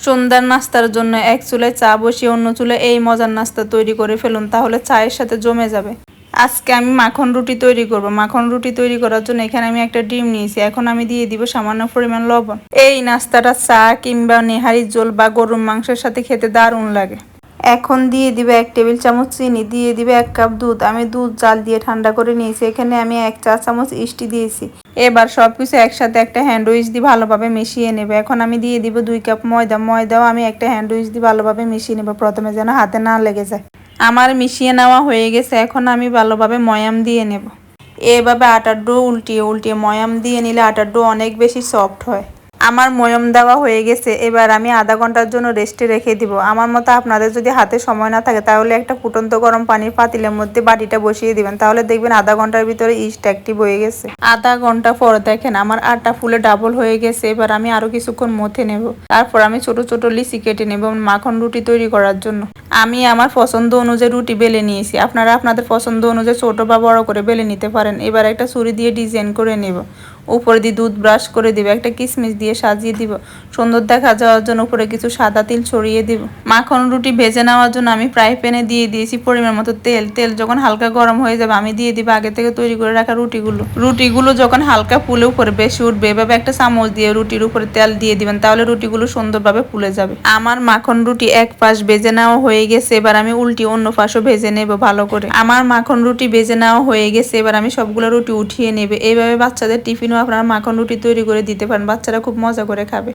সন্ধ্যার নাস্তার জন্য এক চুলায় চা বসিয়ে অন্য চুলায় এই মজার নাস্তা তৈরি করে ফেলুন, তাহলে চায়ের সাথে জমে যাবে। আজকে আমি মাখন রুটি তৈরি করব। মাখন রুটি তৈরি করার জন্য এখানে আমি একটা ডিম নিয়েছি। এখন আমি দিয়ে দিব সামান্য পরিমাণ লবণ। এই নাস্তাটা চা কিংবা নেহারির ঝোল বা গরুর মাংসের সাথে খেতে দারুণ লাগে। এখন দিয়ে দিবে 1 টেবিল চামচ চিনি, দিয়ে দিবে 1 কাপ দুধ। আমি দুধ জাল দিয়ে ঠান্ডা করে নিয়েছি। এখানে আমি 1 চা চামচ ইস্টি দিয়েছি। এবার সবকিছু একসাথে একটা হ্যান্ড উইচ দিয়ে ভালোভাবে মিশিয়ে নেবে। এখন আমি দিয়ে দিব 2 কাপ ময়দা। ময়দাও আমি একটা হ্যান্ড উইচ দিয়ে ভালোভাবে মিশিয়ে নেব, প্রথমে যেন হাতে না লেগে যায়। আমার মিশিয়ে নেওয়া হয়ে গেছে। এখন আমি ভালোভাবে ময়াম দিয়ে নেব। এভাবে আটার ডো উল্টিয়ে উল্টিয়ে ময়াম দিয়ে নিলে আটার ডো অনেক বেশি সফট হয়। আমার ময়াম দেওয়া হয়ে গেছে। এবার আমি আধা ঘন্টার জন্য রেস্টে রেখে দিব। আমার মতো আপনাদের যদি হাতে সময় না থাকে তাহলে একটা ফুটন্ত গরম পানির পাতিলের মধ্যে বাটিটা বসিয়ে দিবেন, তাহলে দেখবেন আধা ঘন্টার ভিতরে ইস্ট অ্যাক্টিভ হয়ে গেছে। আধা ঘন্টা পর দেখেন আমার আটা ফুলে ডাবল হয়ে গেছে। এবার আমি আরো কিছুক্ষণ মথে নেব। তারপর আমি ছোট ছোট লিচি কেটে নেব মাখন রুটি তৈরি করার জন্য। আমি আমার পছন্দ অনুযায়ী রুটি বেলে নিয়েছি। আপনারা আপনাদের পছন্দ অনুযায়ী ছোট বা বড় করে বেলে নিতে পারেন। এবার একটা ছুরি দিয়ে ডিজাইন করে নেব। উপরে দিয়ে দুধ ব্রাশ করে দিব, একটা কিশমিশ দিয়ে সাজিয়ে দিব। সুন্দর দেখা যাওয়ার জন্য উপরে কিছু সাদা তিল ছড়িয়ে দিব। মাখন রুটি ভেজে নেওয়ার জন্য আমি ফ্রাই প্যানে দিয়ে দিয়েছি পরিমাণ মতো তেল। তেল যখন হালকা গরম হয়ে যাবে আমি দিয়ে দিব আগে থেকে তৈরি করে রাখা রুটিগুলো যখন হালকা ফুলে উপরে বেশি উঠবে, এভাবে একটা চামচ দিয়ে রুটির উপরে তেল দিয়ে দিবেন, তাহলে রুটিগুলো সুন্দরভাবে ফুলে যাবে। আমার মাখন রুটি এক পাশ ভেজে নেওয়া হয়ে গেছে। এবার আমি উল্টি অন্য পাশও ভেজে নেব ভালো করে। আমার মাখন রুটি ভেজে নেওয়া হয়ে গেছে। এবার আমি সবগুলো রুটি উঠিয়ে নেবে। এইভাবে বাচ্চাদের টিফিনও আপনারা মাখন রুটি তৈরি করে দিতে পারেন, বাচ্চারা খুব মজা করে খাবে।